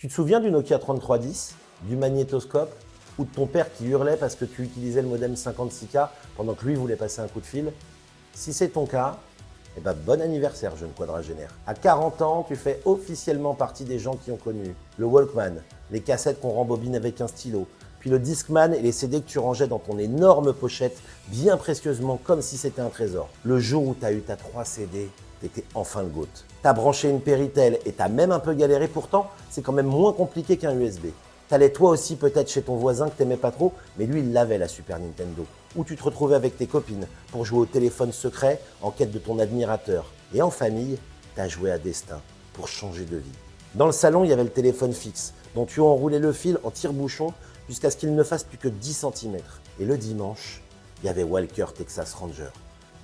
Tu te souviens du Nokia 3310, du magnétoscope ou de ton père qui hurlait parce que tu utilisais le modem 56K pendant que lui voulait passer un coup de fil? Si c'est ton cas, eh ben bon anniversaire, jeune quadragénaire. À 40 ans, tu fais officiellement partie des gens qui ont connu le Walkman, les cassettes qu'on rembobine avec un stylo, puis le Discman et les CD que tu rangeais dans ton énorme pochette, bien précieusement comme si c'était un trésor. Le jour où tu as eu ta 3 CD, t'étais enfin le GOAT. T'as branché une Péritel et t'as même un peu galéré, pourtant, c'est quand même moins compliqué qu'un USB. T'allais toi aussi peut-être chez ton voisin que t'aimais pas trop, mais lui il l'avait la Super Nintendo. Ou tu te retrouvais avec tes copines pour jouer au téléphone secret en quête de ton admirateur. Et en famille, t'as joué à destin pour changer de vie. Dans le salon, il y avait le téléphone fixe, dont tu enroulais le fil en tire-bouchon jusqu'à ce qu'il ne fasse plus que 10 cm. Et le dimanche, il y avait Walker Texas Ranger.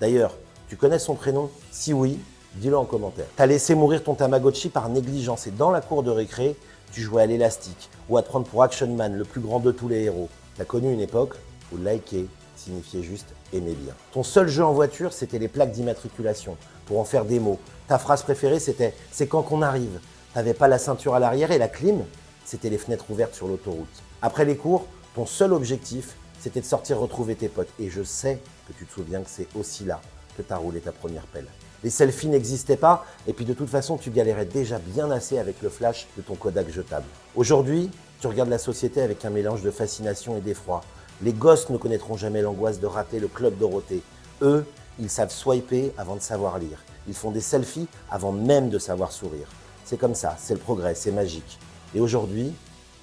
D'ailleurs, tu connais son prénom? Si oui, dis-le en commentaire. T'as laissé mourir ton Tamagotchi par négligence et dans la cour de récré, tu jouais à l'élastique ou à te prendre pour Action Man, le plus grand de tous les héros. T'as connu une époque où liker signifiait juste aimer bien. Ton seul jeu en voiture, c'était les plaques d'immatriculation pour en faire des mots. Ta phrase préférée, c'était « c'est quand qu'on arrive ». T'avais pas la ceinture à l'arrière et la clim, c'était les fenêtres ouvertes sur l'autoroute. Après les cours, ton seul objectif, c'était de sortir retrouver tes potes. Et je sais que tu te souviens que c'est aussi là que tu as roulé ta première pelle. Les selfies n'existaient pas, et puis de toute façon, tu galérais déjà bien assez avec le flash de ton Kodak jetable. Aujourd'hui, tu regardes la société avec un mélange de fascination et d'effroi. Les gosses ne connaîtront jamais l'angoisse de rater le Club Dorothée. Eux, ils savent swiper avant de savoir lire. Ils font des selfies avant même de savoir sourire. C'est comme ça, c'est le progrès, c'est magique. Et aujourd'hui,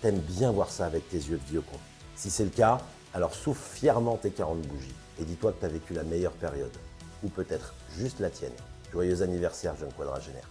t'aimes bien voir ça avec tes yeux de vieux con. Si c'est le cas, alors souffle fièrement tes 40 bougies et dis-toi que tu as vécu la meilleure période. Ou peut-être juste la tienne. Joyeux anniversaire, jeune quadragénaire.